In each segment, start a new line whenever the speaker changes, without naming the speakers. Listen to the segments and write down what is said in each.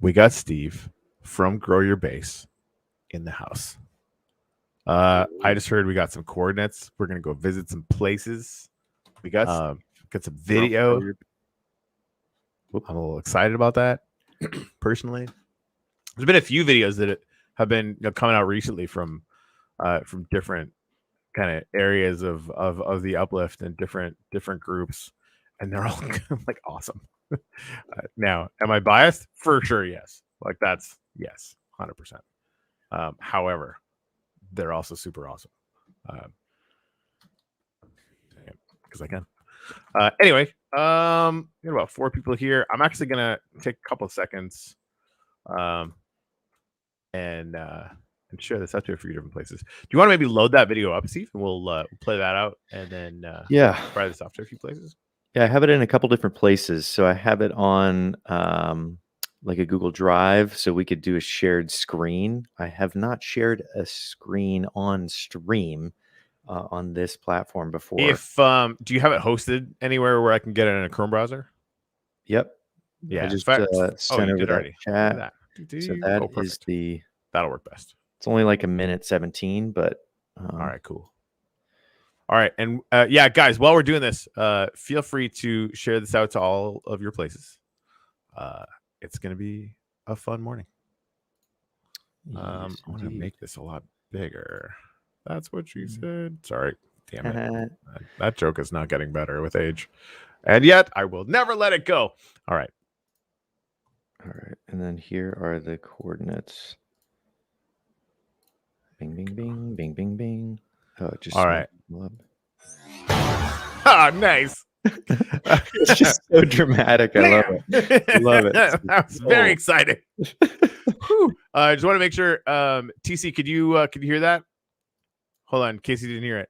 we got Steve from Grow Your Base in the house. I just heard we got some coordinates. We're gonna go visit some places. We got some video. I'm a little excited about that. Personally, there's been a few videos that have been coming out recently from different kind of areas of the uplift and different groups, and they're all like awesome. Now, am I biased? For sure, yes. Like that's yes, 100%. However, they're also super awesome. Because I can. Anyway, we got about 4 people here. I'm actually gonna take a couple of seconds, and share this out to a few different places. Do you want to maybe load that video up, Steve, and we'll play that out, and then try this off to a few places?
Yeah, I have it in a couple different places. So I have it on like a Google Drive, so we could do a shared screen. I have not shared a screen on stream on this platform before.
If do you have it hosted anywhere where I can get it in a Chrome browser?
Yep.
Yeah.
I just sent over that chat. So that is
that'll work best.
It's only like 1:17, but
all right, cool. All right, and yeah, guys, while we're doing this, feel free to share this out to all of your places. It's gonna be a fun morning. I want to make this a lot bigger. That's what she said. Sorry, damn it. That joke is not getting better with age, and yet I will never let it go. All right,
and then here are the coordinates. Bing, bing, bing, bing, bing, bing. Oh, just
all right. Ah, nice.
It's just so dramatic. I love it. I love it.
I was very excited. I just want to make sure. TC, could you hear that? Hold on, in case you didn't hear it.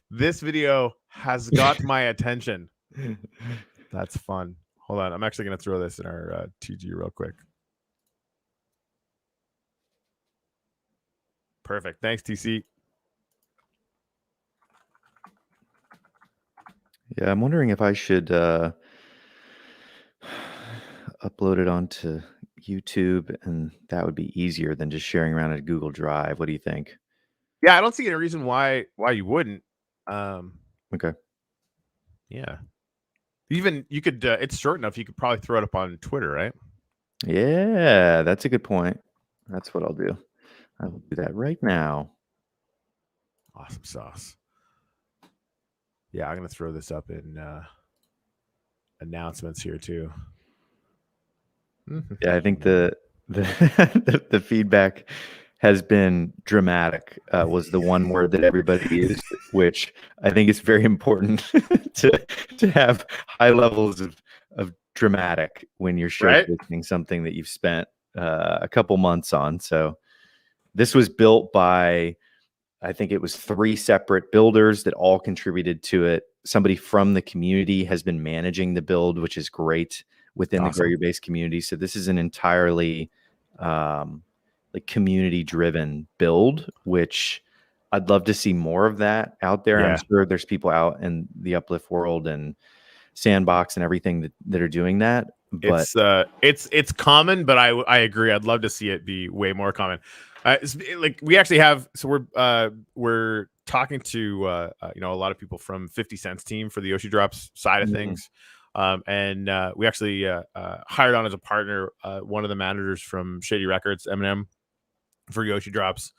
This video has got my attention. That's fun. Hold on, I'm actually going to throw this in our TG real quick. Perfect. Thanks, TC.
Yeah, I'm wondering if I should upload it onto YouTube, and that would be easier than just sharing around a Google Drive. What do you think?
Yeah, I don't see any reason why you wouldn't.
Okay.
Yeah. Even you could. It's short enough. You could probably throw it up on Twitter, right?
Yeah, that's a good point. That's what I'll do. I will do that right now.
Awesome sauce. Yeah, I'm gonna throw this up in announcements here too.
Yeah, I think the feedback has been dramatic. Was the one word that everybody used, which I think is very important to have high levels of dramatic when you're showcasing something that you've spent a couple months on. So this was built by, I think it was 3 separate builders that all contributed to it. Somebody from the community has been managing the build, which is great within the Grow Your Base community. So this is an entirely like community driven build, which I'd love to see more of that out there. Yeah. I'm sure there's people out in the uplift world and Sandbox and everything that are doing that. But
it's common, but I agree. I'd love to see it be way more common. Like we actually have, so we're talking to a lot of people from 50 Cent's team for the Yoshi Drops side of things, and we actually hired on as a partner one of the managers from Shady Records, Eminem, for Yoshi Drops.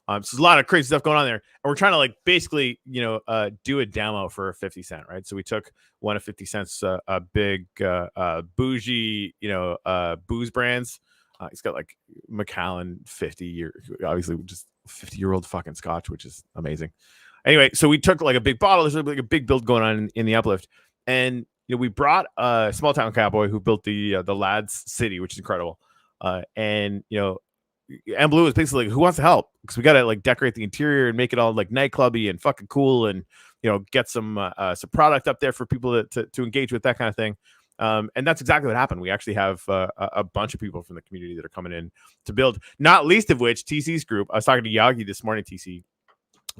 So there's a lot of crazy stuff going on there, and we're trying to like basically do a demo for 50 Cent, right? So we took one of 50 Cent's big bougie booze brands. He's got like Macallan obviously just 50-year-old fucking scotch, which is amazing. Anyway, so we took like a big bottle. There's like a big build going on in the uplift, and we brought a small town cowboy who built the Lads City, which is incredible. And and Blue is basically like, who wants to help? Because we got to like decorate the interior and make it all like nightclubby and fucking cool, and get some product up there for people to engage with, that kind of thing. And that's exactly what happened. We actually have a bunch of people from the community that are coming in to build, not least of which TC's group. I was talking to Yagi this morning, TC,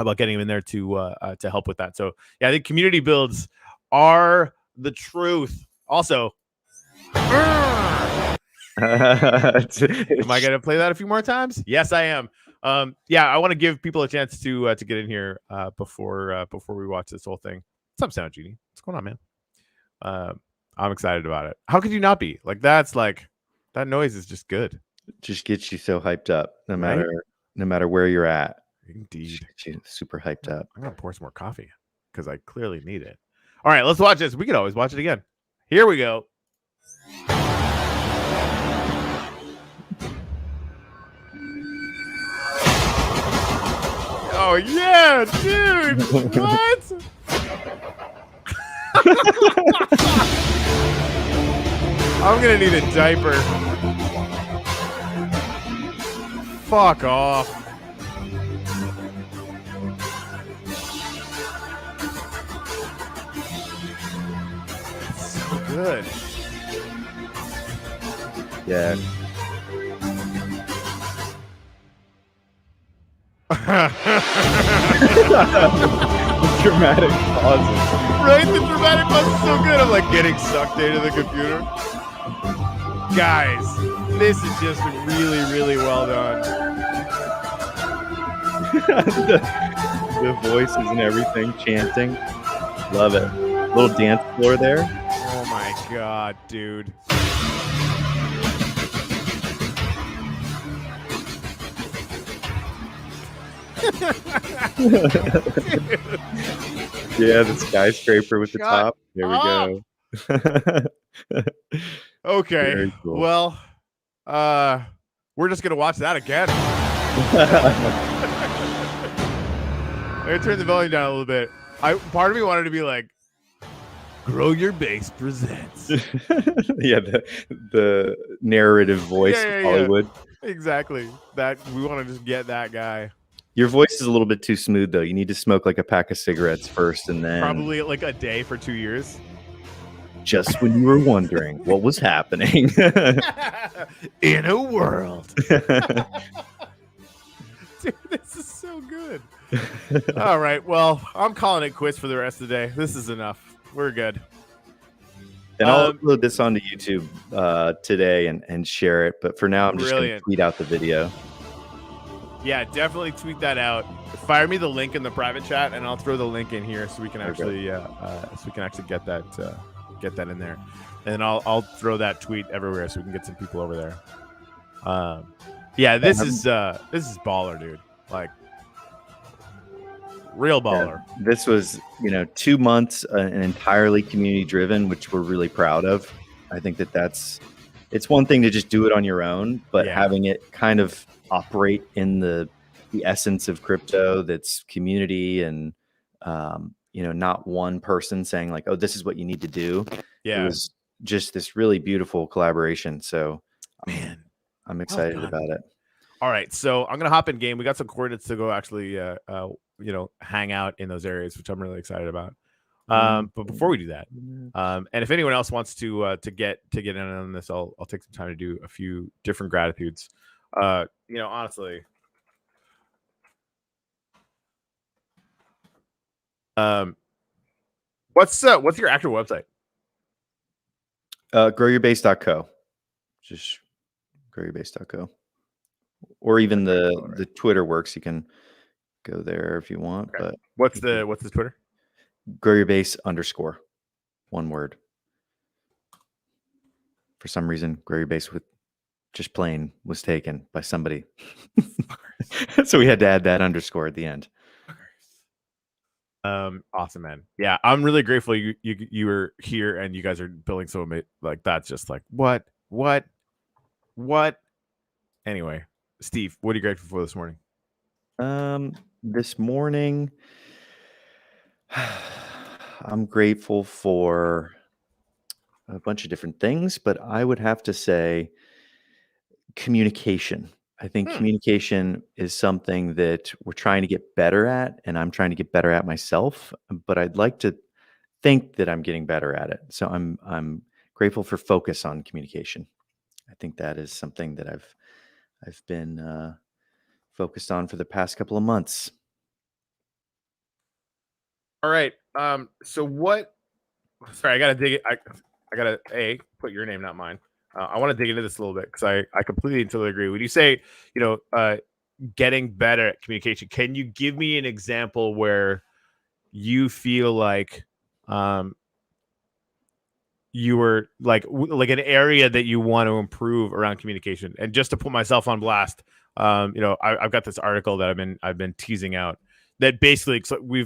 about getting him in there to help with that. So yeah, I think community builds are the truth. Also,
Am
am I gonna play that a few more times? Yes, I am. Yeah, I want to give people a chance to get in here before we watch this whole thing. What's up, Sound Genie? What's going on, man? I'm excited about it. How could you not be? Like that noise is just good.
Just gets you so hyped up, no
Right?
matter where you're at.
Indeed.
Just gets you super hyped up.
I'm gonna pour some more coffee because I clearly need it. All right, let's watch this. We could always watch it again. Here we go. Oh yeah, dude! What? I'm gonna need a diaper. Fuck off. It's so good.
Yeah. Dramatic pauses.
Right? The dramatic pause is so good. I'm like getting sucked into the computer. Guys, this is just really, really well done.
the voices and everything, chanting. Love it. Little dance floor there.
Oh my god, dude.
Yeah, the skyscraper with the
Shut
top. There we go.
Okay.
Very cool.
Well, we're just gonna watch that again. I'm gonna turn the volume down a little bit. Part of me wanted to be like, GrowYourBase presents.
Yeah, the narrative voice of Hollywood.
Yeah. Exactly. That we want to just get that guy.
Your voice is a little bit too smooth though. You need to smoke like a pack of cigarettes first and then
Probably like a day for 2 years.
Just when you were wondering what was happening.
In a world. Dude, this is so good. All right. Well, I'm calling it quits for the rest of the day. This is enough. We're good.
And I'll upload this onto YouTube today and share it. But for now, I'm just going to tweet out the video.
Yeah, definitely tweet that out. Fire me the link in the private chat, and I'll throw the link in here so we can actually get that in there. And I'll throw that tweet everywhere so we can get some people over there. Yeah, this is baller, dude. Like real baller.
Yeah, this was 2 months and entirely community driven, which we're really proud of. I think it's one thing to just do it on your own, but having it kind of operate in the essence of crypto, that's community and not one person saying like, oh, this is what you need to do. It was just this really beautiful collaboration. So man, I'm excited about it.
All right, so I'm gonna hop in game. We got some coordinates to go actually hang out in those areas, which I'm really excited about. But before we do that, and if anyone else wants to get in on this, I'll take some time to do a few different gratitudes. Honestly, what's your actual website?
GrowYourBase.co. Just GrowYourBase.co. Or even the Twitter works. You can go there if you want. Okay. But
what's the Twitter?
GrowYourBase_. One word. For some reason, GrowYourBase with just plain was taken by somebody. So we had to add that underscore at the end.
Awesome, man. Yeah, I'm really grateful you were here and you guys are building so like that's just like what. Anyway, Steve, what are you grateful for this morning?
This morning, I'm grateful for a bunch of different things, but I would have to say communication. I think communication is something that we're trying to get better at, and I'm trying to get better at myself, but I'd like to think that I'm getting better at it. So I'm grateful for focus on communication. I think that is something that I've been focused on for the past couple of months.
All right. So what sorry, I gotta dig it. I gotta put your name, not mine. I want to dig into this a little bit because I completely and totally agree. When you say, getting better at communication, can you give me an example where you feel like you were like an area that you want to improve around communication? And just to put myself on blast, I've got this article that I've been teasing out that basically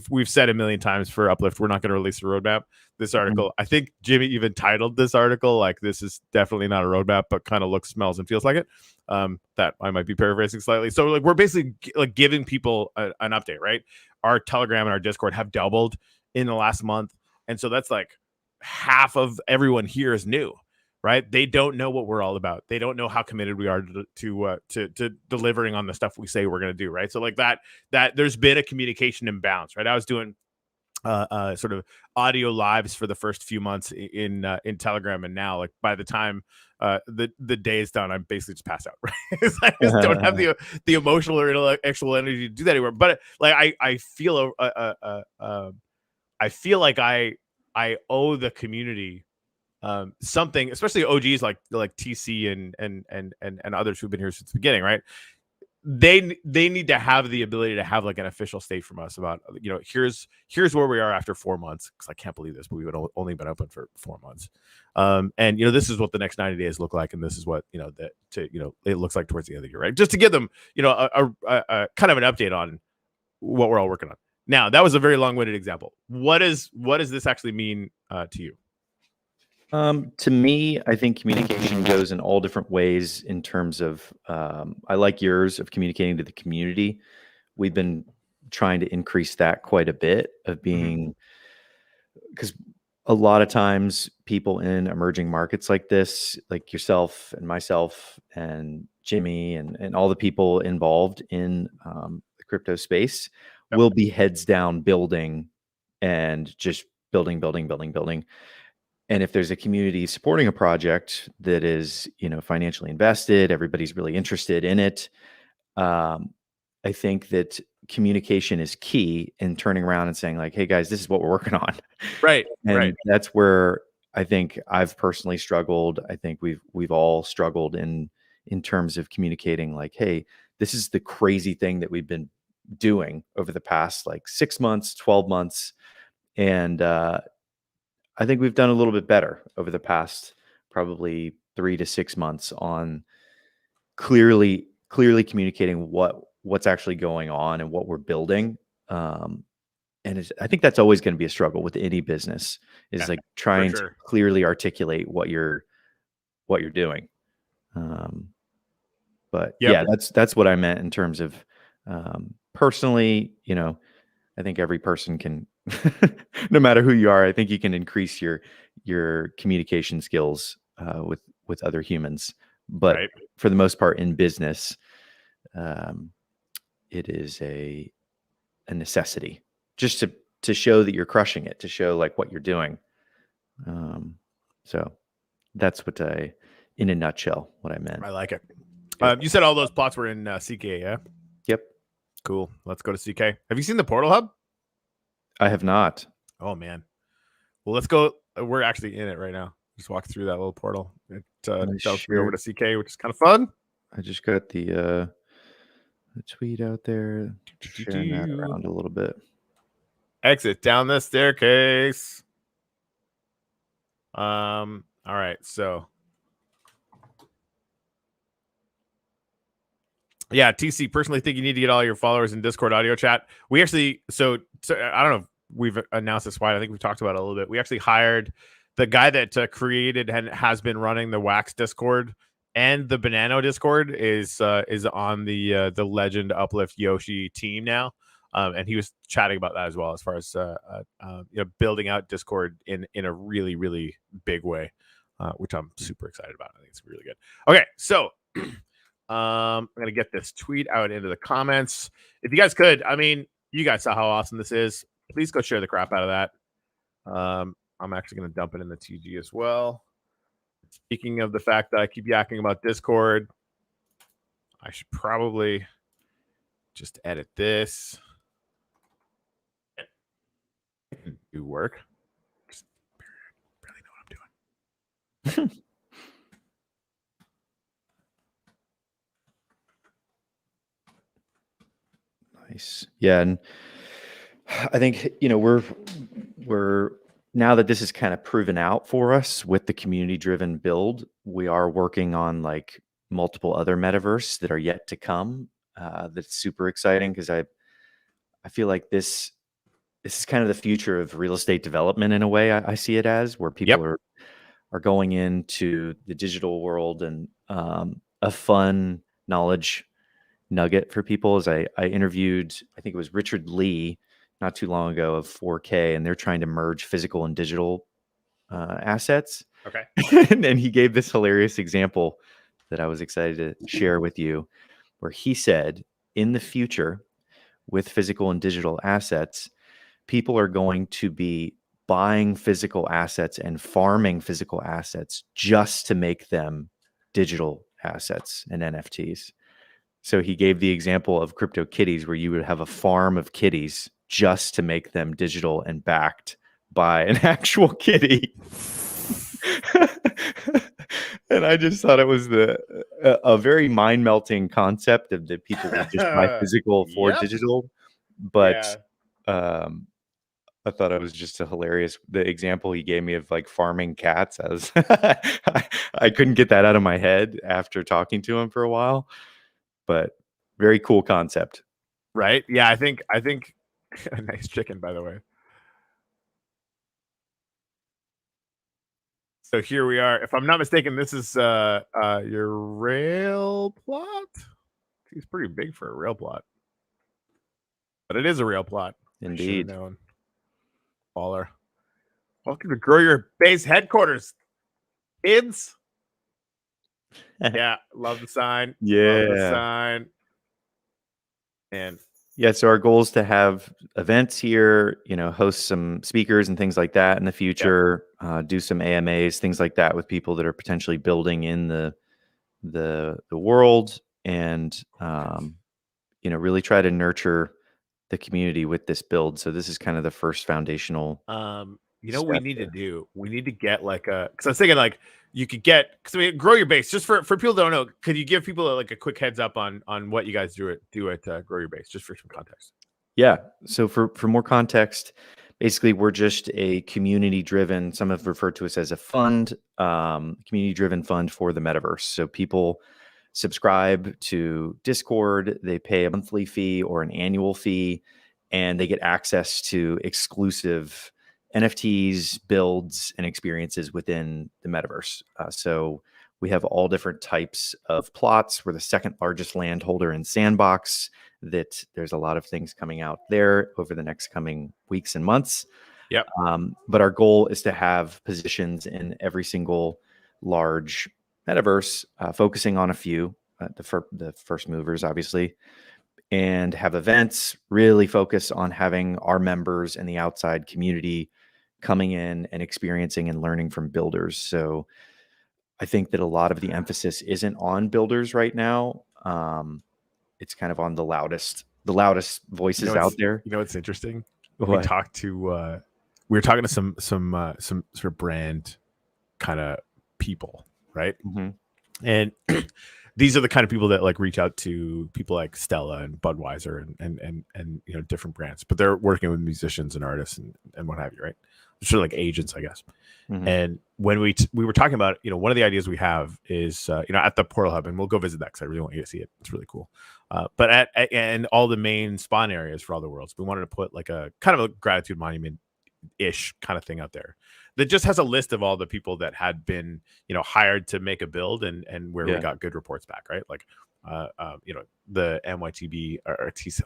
we've said a million times for Uplift, we're not going to release a roadmap. This article, I think Jimmy even titled this article like, this is definitely not a roadmap, but kind of looks, smells, and feels like it. That I might be paraphrasing slightly. So like, we're basically like giving people an update, right? Our Telegram and our Discord have doubled in the last month. And so that's like half of everyone here is new, right? They don't know what we're all about. They don't know how committed we are to delivering on the stuff we say we're going to do, right? So like that there's been a communication imbalance, right? I was doing sort of audio lives for the first few months in Telegram, and now like by the time the day is done, I'm basically just passed out, right? I just don't have the emotional or intellectual energy to do that anymore. But like I feel I feel like I owe the community something, especially OGs like TC and others who've been here since the beginning, right? They need to have the ability to have like an official state from us about, here's where we are after 4 months, because I can't believe this, but we've only been open for 4 months. And this is what the next 90 days look like, and this is what it looks like towards the end of the year, right? Just to give them a kind of an update on what we're all working on. Now, that was a very long-winded example. What does this actually mean to you?
To me, I think communication goes in all different ways in terms of, I like yours of communicating to the community. We've been trying to increase that quite a bit of being, because a lot of times people in emerging markets like this, like yourself and myself and Jimmy and all the people involved in the crypto space will be heads down building and just building. And if there's a community supporting a project that is, financially invested, everybody's really interested in it. I think that communication is key in turning around and saying like, hey guys, this is what we're working on.
Right.
And
right.
that's where I think I've personally struggled. I think we've all struggled in terms of communicating like, hey, this is the crazy thing that we've been doing over the past like 6 months, 12 months. And I think we've done a little bit better over the past probably 3 to 6 months on clearly communicating what's actually going on and what we're building. And I think that's always going to be a struggle with any business, is like trying to clearly articulate what you're doing. But yeah, that's what I meant in terms of personally, I think every person can, no matter who you are, I think you can increase your communication skills with other humans. But for the most part in business, it is a necessity just to show that you're crushing it, to show like what you're doing. So that's what in a nutshell, what I meant.
I like it. You said all those plots were in CK, yeah?
Yep.
Cool. Let's go to CK. Have you seen the Portal Hub?
I have not.
Oh man. Well, let's go. We're actually in it right now. Just walk through that little portal. It tells you over to CK, which is kind of fun.
I just got the tweet out there, sharing that around a little bit.
Exit down the staircase. All right. So yeah, TC, personally think you need to get all your followers in Discord audio chat. We actually, so I don't know if we've announced this wide. I think we've talked about it a little bit. We actually hired the guy that created and has been running the Wax Discord and the Banano Discord is on the Legend Uplift Yoshi team now. And he was chatting about that as well, as far as building out Discord in a really, really big way, which I'm super excited about. I think it's really good. Okay, so I'm gonna get this tweet out into the comments. If you guys could, I mean, you guys saw how awesome this is. Please go share the crap out of that. I'm actually gonna dump it in the TG as well. Speaking of the fact that I keep yakking about Discord, I should probably just edit this. Do work.
Nice. Yeah, and I think we're now that this is kind of proven out for us with the community driven build, we are working on like multiple other metaverse that are yet to come. That's super exciting because I feel like this is kind of the future of real estate development in a way. I see it as where people
Yep.
are going into the digital world, and a fun knowledge nugget for people is I interviewed, I think it was Richard Lee not too long ago of 4K, and they're trying to merge physical and digital assets.
Okay.
And he gave this hilarious example that I was excited to share with you, where he said, in the future, with physical and digital assets, people are going to be buying physical assets and farming physical assets just to make them digital assets and NFTs. So he gave the example of crypto kitties, where you would have a farm of kitties just to make them digital and backed by an actual kitty. And I just thought it was a very mind melting concept of that people would just buy physical for
Yep.
digital. But
Yeah.
I thought it was just a hilarious, the example he gave me of like farming cats. I couldn't get that out of my head after talking to him for a while, but very cool concept.
Right. Yeah. I think a nice chicken, by the way. So here we are. If I'm not mistaken, this is your rail plot. He's pretty big for a rail plot, but it is a rail plot.
Indeed.
Known. Baller. Welcome to Grow Your Base headquarters, kids. Yeah, love the sign.
Yeah.
Love the sign. And
yeah, so our goal is to have events here, host some speakers and things like that in the future, do some AMAs, things like that with people that are potentially building in the world, and really try to nurture the community with this build. So this is kind of the first foundational.
what we need to do? We need to get like because I was thinking like you could get, because Grow Your Base, just for people that don't know, could you give people like a quick heads up on what you guys do at Grow Your Base, just for some context?
Yeah. So for more context, basically we're just a community driven, some have referred to us as a fund, community driven fund for the metaverse. So people subscribe to Discord, they pay a monthly fee or an annual fee, and they get access to exclusive NFTs, builds, and experiences within the metaverse. So we have all different types of plots. We're the second largest land holder in Sandbox. That there's a lot of things coming out there over the next coming weeks and months.
Yep.
But our goal is to have positions in every single large metaverse, focusing on a few, the first movers, obviously, and have events really focus on having our members and the outside community coming in and experiencing and learning from builders. So I think that a lot of the emphasis isn't on builders right now. It's kind of on the loudest voices out there.
It's interesting.
What?
We were talking to some sort of brand kind of people, right?
Mm-hmm.
And these are the kind of people that like reach out to people like Stella and Budweiser and different brands, but they're working with musicians and artists and what have you, right? Sort of like agents, I guess. Mm-hmm. And when we were talking about, one of the ideas we have is, at the Portal Hub, and we'll go visit that because I really want you to see it. It's really cool. But and all the main spawn areas for all the worlds, we wanted to put like a kind of a gratitude monument-ish kind of thing out there that just has a list of all the people that had been, hired to make a build and where we got good reports back, right? Like, the NYTB or TC.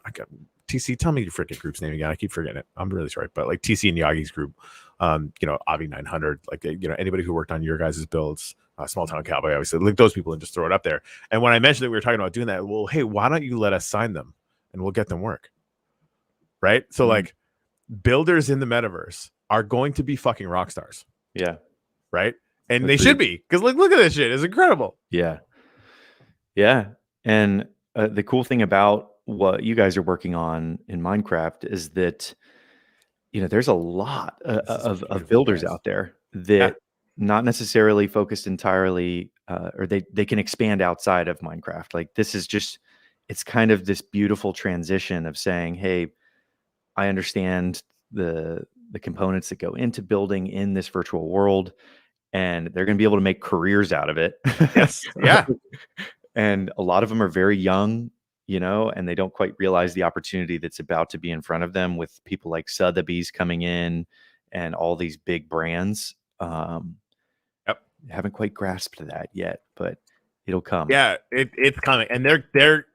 TC, tell me your freaking group's name again. I keep forgetting it. I'm really sorry, but like TC and Yagi's group, Avi 900, like anybody who worked on your guys' builds, Small Town Cowboy, obviously, link those people and just throw it up there. And when I mentioned that we were talking about doing that, well, hey, why don't you let us sign them and we'll get them work, right? So like, builders in the metaverse are going to be fucking rock stars, right? And they should be, because like, look at this shit, it's incredible.
And the cool thing about what you guys are working on in Minecraft is that there's a lot of builders out there that not necessarily focused entirely, or they can expand outside of Minecraft. Like this is just, it's kind of this beautiful transition of saying, hey, I understand the components that go into building in this virtual world, and they're going to be able to make careers out of it.
Yes. Yeah.
And a lot of them are very young, and they don't quite realize the opportunity that's about to be in front of them with people like Sotheby's coming in and all these big brands.
Yep.
Haven't quite grasped that yet, but it'll come.
Yeah, it's coming, and they're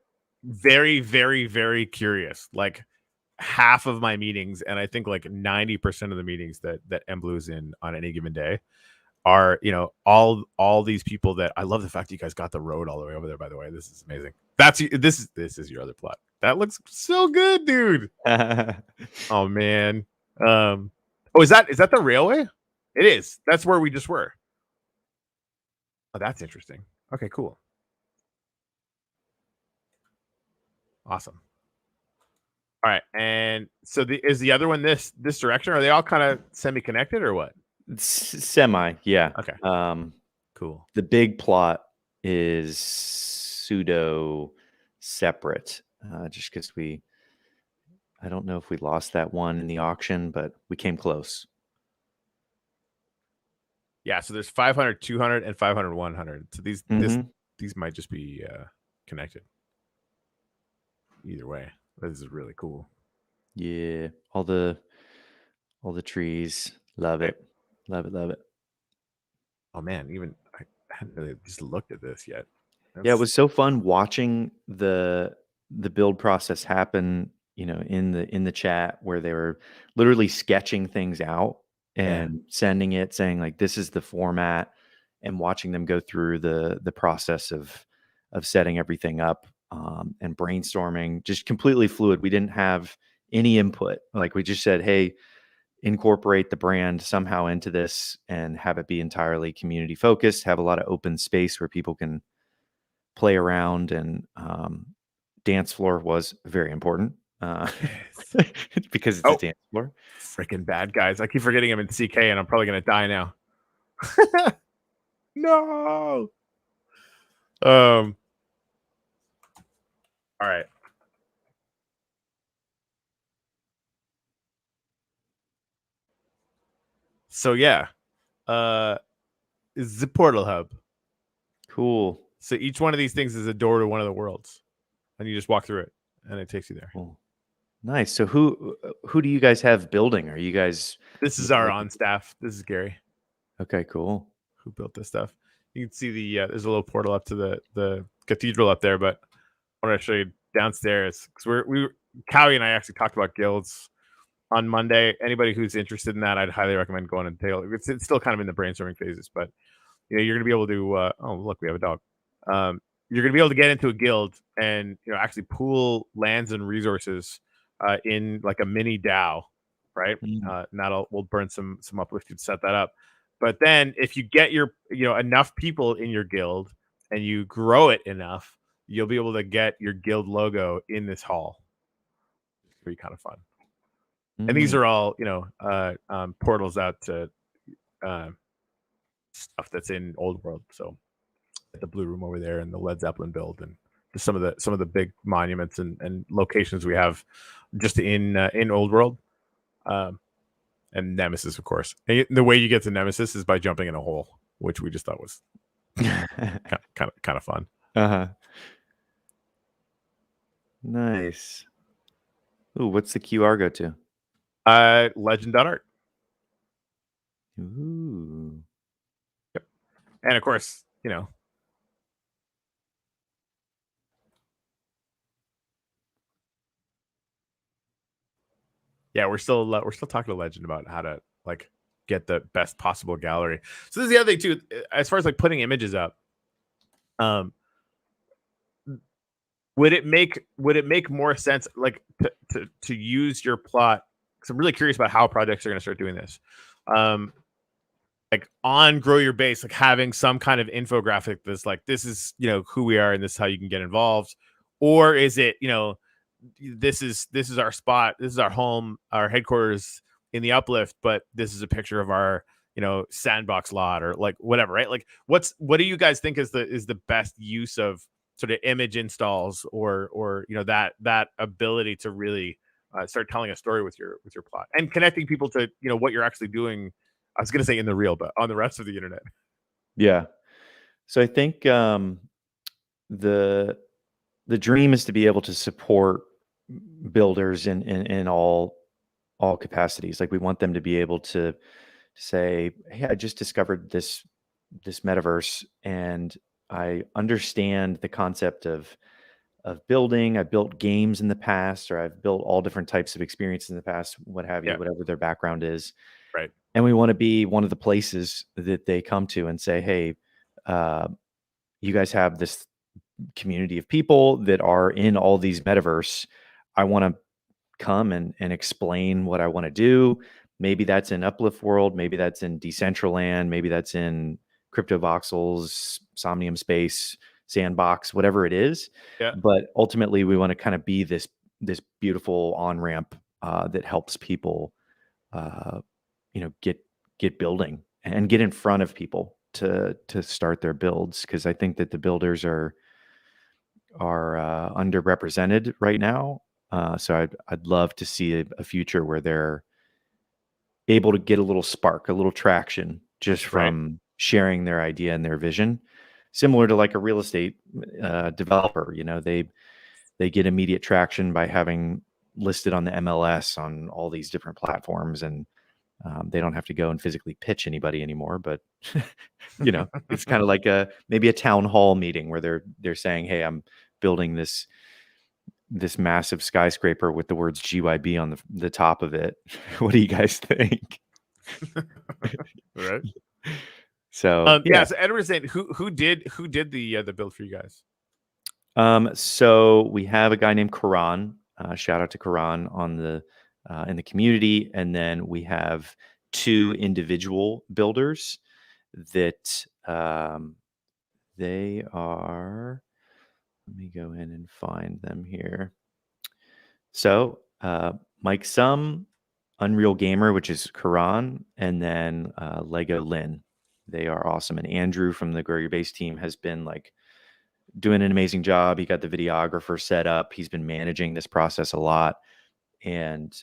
very, very, very curious. Like half of my meetings, and I think like 90% of the meetings that Emblue's in on any given day are, all these people that I love. The fact that you guys got the road all the way over there, by the way. This is amazing. This is your other plot. That looks so good, dude. Oh man. Is that the railway? It is. That's where we just were. Oh, that's interesting. Okay, cool. Awesome. All right, and so is the other one this direction? Are they all kind of semi-connected or what?
Semi, yeah.
Okay. Cool.
The big plot is pseudo separate, just because I don't know if we lost that one in the auction, but we came close.
Yeah, so there's 500, 200, and 500, 100. So these might just be connected. Either way, this is really cool.
Yeah, all the trees, love it.
Oh man, even I hadn't really just looked at this yet.
Yeah, it was so fun watching the build process happen, in the chat where they were literally sketching things out and sending it, saying like, this is the format, and watching them go through the process of setting everything up, and brainstorming, just completely fluid. We didn't have any input. Like we just said, hey, incorporate the brand somehow into this and have it be entirely community focused, have a lot of open space where people can play around, and dance floor was very important, because it's a dance floor.
Freaking bad guys. I keep forgetting I'm in CK and I'm probably going to die now. No. All right. So yeah, is the portal hub.
Cool.
So each one of these things is a door to one of the worlds, and you just walk through it, and it takes you there.
Cool. Nice. So who do you guys have building? Are you guys?
This is our on staff. This is Gary.
Okay, cool.
Who built this stuff? You can see there's a little portal up to the cathedral up there, but I want to show you downstairs because Cowie and I actually talked about guilds on Monday. Anybody who's interested in that, I'd highly recommend going and take a look. It's still kind of in the brainstorming phases, but you're gonna be able to. Oh, look, we have a dog. You're gonna be able to get into a guild and actually pool lands and resources in like a mini DAO, right? And we'll burn some uplift to set that up. But then if you get your enough people in your guild and you grow it enough, you'll be able to get your guild logo in this hall. It's pretty kind of fun. And these are all portals out to stuff that's in Old World. So the Blue Room over there and the Led Zeppelin build and just some of the big monuments and locations we have just in Old World. And Nemesis, of course. And the way you get to Nemesis is by jumping in a hole, which we just thought was kind of fun.
Nice. Ooh, what's the QR go to?
Legend.art.
Ooh.
Yep. And of course, yeah, we're still talking to Legend about how to like get the best possible gallery. So this is the other thing too, as far as like putting images up. Would it make more sense like to use your plot? Because I'm really curious about how projects are going to start doing this. Like on GrowYourBase, like having some kind of infographic that's like, this is who we are and this is how you can get involved, or is it this is our spot, this is our home, our headquarters in the uplift, but this is a picture of our sandbox lot or like whatever, right? Like what do you guys think is the best use of sort of image installs or that ability to really start telling a story with your plot and connecting people to what you're actually doing. I was gonna say in the real, but on the rest of the internet.
Yeah. So I think the dream is to be able to support builders in all capacities. Like we want them to be able to say, "Hey, I just discovered this metaverse, and I understand the concept of building. I built games in the past, or I've built all different types of experiences in the past, what have you,
Yeah.
whatever their background is."
Right.
And we want to be one of the places that they come to and say, "Hey, uh, you guys have this community of people that are in all these metaverse. I want to come and explain what I want to do." Maybe that's in Uplift World, maybe that's in Decentraland, maybe that's in Crypto Voxels, Somnium Space, Sandbox, whatever it is.
Yeah.
But ultimately, we want to kind of be this beautiful on ramp that helps people, get building and get in front of people to start their builds, because I think that the builders are underrepresented right now. So I'd love to see a future where they're able to get a little spark, a little traction just
Right.
from sharing their idea and their vision, similar to like a real estate developer. They get immediate traction by having listed on the MLS on all these different platforms, and they don't have to go and physically pitch anybody anymore. But it's kind of like maybe a town hall meeting where they're saying, "Hey, I'm building this massive skyscraper with the words GYB on the top of it. What do you guys think?"
Right.
So
yeah. So Edward is saying who did the build for you guys?
So we have a guy named Karan. Shout out to Karan on the in the community, and then we have 2 individual builders that they are. Let me go in and find them here. So Mike Sum, Unreal Gamer, which is Karan, and then Lego Lynn. They are awesome. And Andrew from the Grow Your Base team has been like doing an amazing job. He got the videographer set up. He's been managing this process a lot, and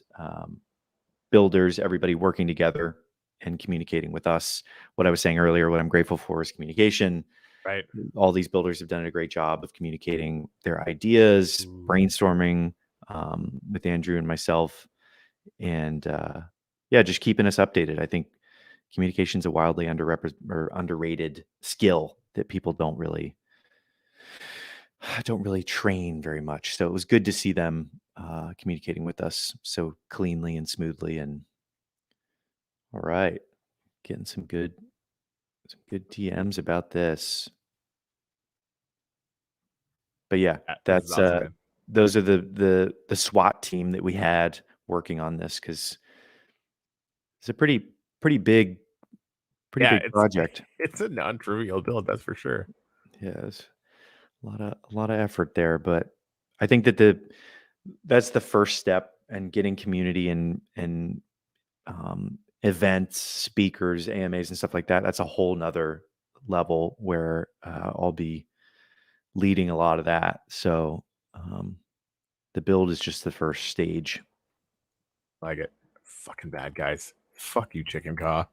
builders, everybody working together and communicating with us. What I was saying earlier, what I'm grateful for is communication.
Right.
All these builders have done a great job of communicating their ideas, brainstorming with Andrew and myself, and just keeping us updated. I think communication is a wildly underrated skill that people don't really train very much. So it was good to see them communicating with us so cleanly and smoothly. And all right, getting some good DMs about this. But yeah, that's
awesome,
those are the SWAT team that we had working on this, because it's a pretty big project.
It's a non-trivial build, that's for sure.
Yes, a lot of effort there, but I think that that's the first step, and getting community and events, speakers, AMAs, and stuff like that. That's a whole nother level where I'll be leading a lot of that. So the build is just the first stage.
Like it. Fucking bad guys. Fuck you, chicken caw.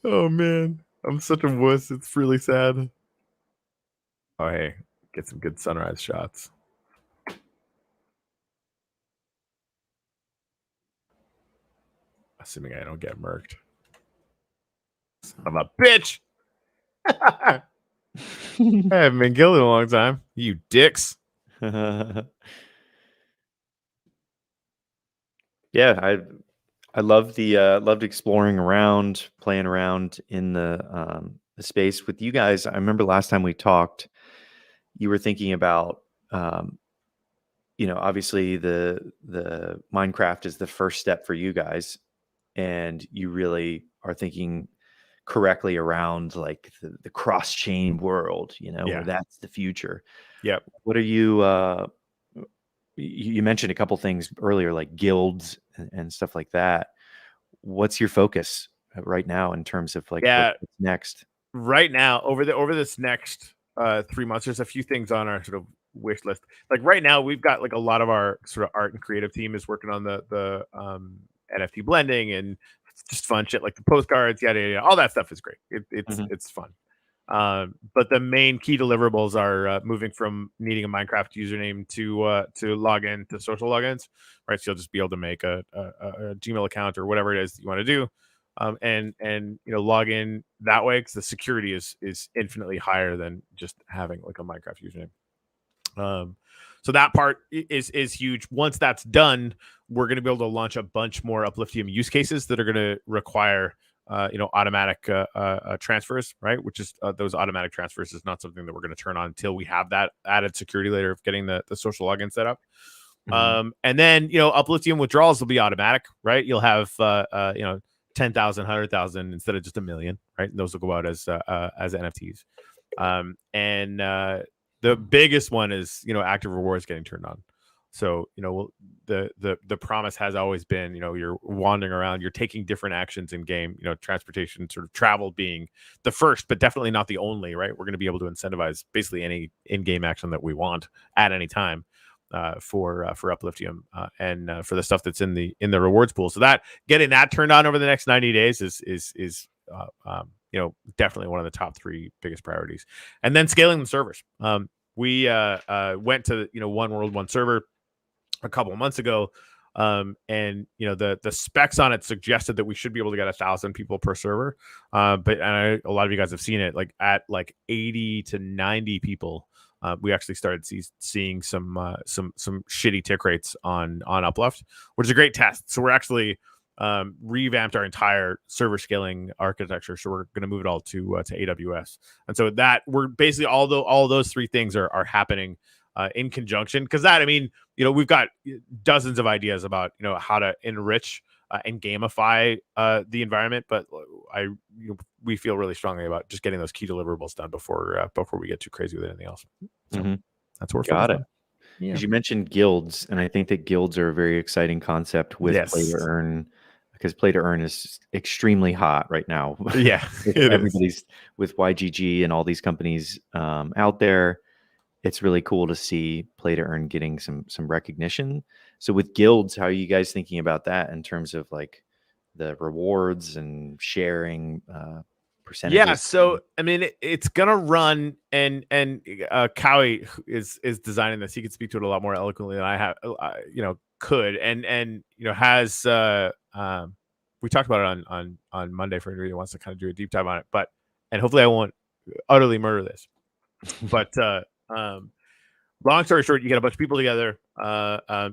Oh man, I'm such a wuss. It's really sad. Oh hey, get some good sunrise shots. Assuming I don't get murked. Son of a bitch. I haven't been killed in a long time. You dicks.
Yeah, I love loved exploring around, playing around in the space with you guys. I remember last time we talked, you were thinking about obviously the Minecraft is the first step for you guys, and you really are thinking correctly around like the cross chain world,
Yeah.
where that's the future.
Yep.
What are you you mentioned a couple things earlier, like guilds and stuff like that. What's your focus right now in terms of like
Yeah,
what's next?
right now over this next 3 months, there's a few things on our sort of wish list. Like right now, we've got like a lot of our sort of art and creative team is working on the NFT blending and just fun shit like the postcards, yada yada. All that stuff is great. It's fun. But the main key deliverables are moving from needing a Minecraft username to log in to social logins, right? So you'll just be able to make a Gmail account or whatever it is that you want to do, and log in that way because the security is infinitely higher than just having like a Minecraft username. So that part is huge. Once that's done, we're going to be able to launch a bunch more Upliftium use cases that are going to require automatic transfers, right? Which is those automatic transfers is not something that we're going to turn on until we have that added security layer of getting the social login set up. And then Upliftium withdrawals will be automatic, right? You'll have 10,000, 100,000 instead of just 1 million, right? And those will go out as NFTs. And the biggest one is active rewards getting turned on. So the promise has always been you're wandering around, you're taking different actions in game, transportation, sort of travel being the first, but definitely not the only, right? We're going to be able to incentivize basically any in-game action that we want at any time for Upliftium and for the stuff that's in the rewards pool. So that getting that turned on over the next 90 days is definitely one of the top 3 biggest priorities. And then scaling the servers. We went to one world, one server a couple of months ago, and the specs on it suggested that we should be able to get 1,000 people per server, but a lot of you guys have seen it, like at like 80 to 90 people. We actually started seeing some shitty tick rates on Uplift, which is a great test. So we're actually revamped our entire server scaling architecture. So we're going to move it all to AWS. And so that we're basically all those 3 things are happening in conjunction. Because we've got dozens of ideas about how to enrich and gamify the environment, but we feel really strongly about just getting those key deliverables done before we get too crazy with anything else. So that's where we're
got it.
on. Yeah.
Because you mentioned guilds, and I think that guilds are a very exciting concept with play to earn, because play to earn is extremely hot right now.
Yeah,
everybody's with YGG and all these companies out there. It's really cool to see play to earn getting some recognition. So with guilds, how are you guys thinking about that in terms of like the rewards and sharing percentages?
Yeah, so it's gonna run, and Cowie is designing this. He could speak to it a lot more eloquently than I have. Could and has we talked about it on Monday for anybody who wants to kind of do a deep dive on it. But and hopefully I won't utterly murder this. But long story short, you get a bunch of people together.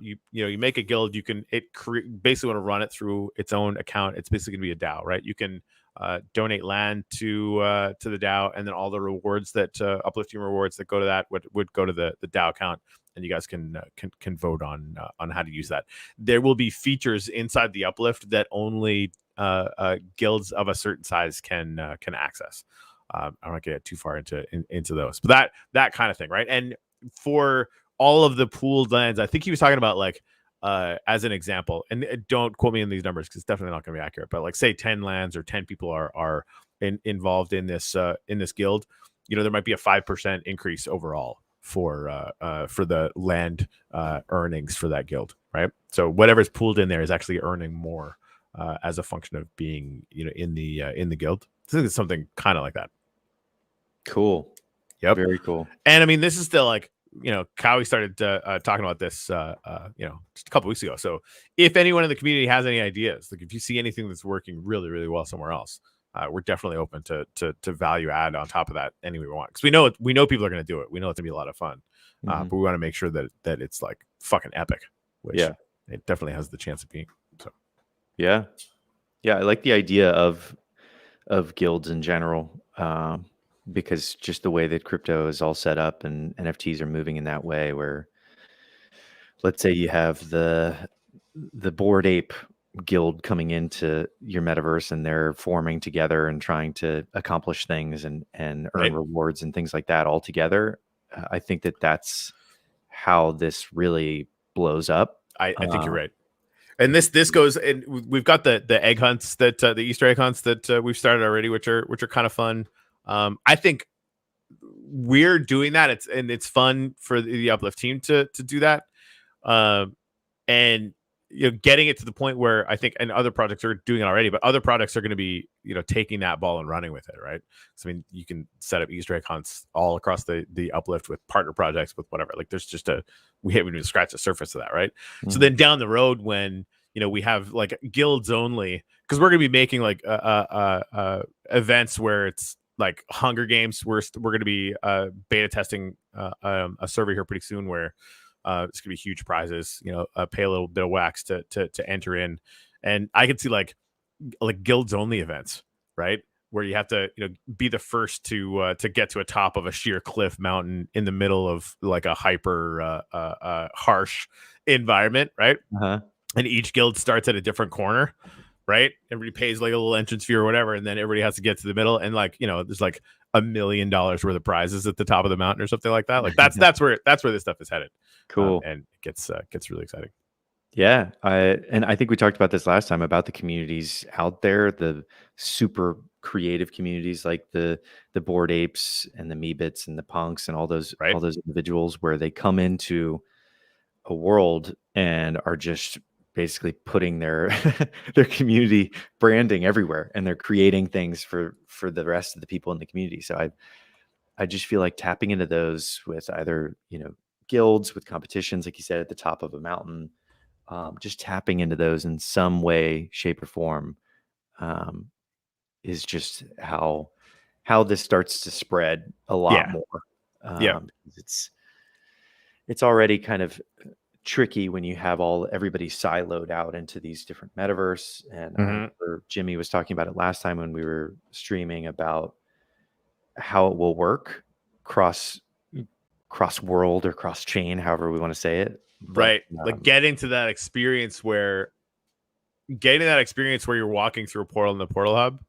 You make a guild. You can basically want to run it through its own account. It's basically gonna be a DAO, right? You can donate land to the DAO, and then all the rewards that Uplifting rewards that go to that would go to the DAO account, and you guys can vote on how to use that. There will be features inside the Uplift that only guilds of a certain size can access. I'm not gonna get too far into those, but that kind of thing, right? And for all of the pooled lands, I think he was talking about like as an example, and don't quote me in these numbers because it's definitely not going to be accurate, but like say 10 lands or 10 people are involved in this guild, there might be a 5% increase overall for the land earnings for that guild, right? So whatever's pooled in there is actually earning more as a function of being in the guild. I think it's something kind of like that.
Cool.
Yep.
Very cool.
And this is still like Cowie started talking about this, just a couple weeks ago. So if anyone in the community has any ideas, like if you see anything that's working really, really well somewhere else, we're definitely open to value add on top of that any way we want. Because we know people are going to do it. We know it's gonna be a lot of fun, but we want to make sure that it's like fucking epic, which it definitely has the chance of being. So
yeah, I like the idea of guilds in general. Because just the way that crypto is all set up and NFTs are moving in that way, where let's say you have the Bored Ape guild coming into your metaverse and they're forming together and trying to accomplish things and earn rewards and things like that all together. I think that that's how this really blows up.
I think you're right. And this goes, and we've got the egg hunts that the Easter egg hunts that we've started already, which are kind of fun. I think we're doing that. It's fun for the Uplift team to do that. And getting it to the point where I think, and other projects are doing it already, but other projects are going to be taking that ball and running with it, right? So I mean, you can set up Easter egg hunts all across the Uplift with partner projects, with whatever. Like there's just we haven't even scratched the surface of that, right? Mm-hmm. So then down the road, when we have like guilds only, because we're going to be making like events where it's like Hunger Games. We're going to be beta testing a server here pretty soon where it's gonna be huge prizes. Pay a little bit of wax to enter in, and I could see like guilds only events, right, where you have to be the first to get to a top of a sheer cliff mountain in the middle of like a hyper harsh environment, right?
Uh-huh.
And each guild starts at a different corner, right? Everybody pays like a little entrance fee or whatever, and then everybody has to get to the middle, and like there's like $1 million worth of prizes at the top of the mountain or something like that. Like that's where this stuff is headed.
Cool.
And it gets really exciting.
Yeah, I think we talked about this last time about the communities out there, the super creative communities like the Bored Apes and the Meebits and the Punks and all those individuals, where they come into a world and are just basically putting their their community branding everywhere, and they're creating things for the rest of the people in the community. So I just feel like tapping into those with either guilds, with competitions like you said at the top of a mountain, just tapping into those in some way, shape, or form is just how this starts to spread a lot more. It's already kind of tricky when you have everybody siloed out into these different metaverse. And I remember Jimmy was talking about it last time when we were streaming about how it will work cross world or cross chain, however we want to say it.
Right. Like getting that experience where you're walking through a portal in the Portal Hub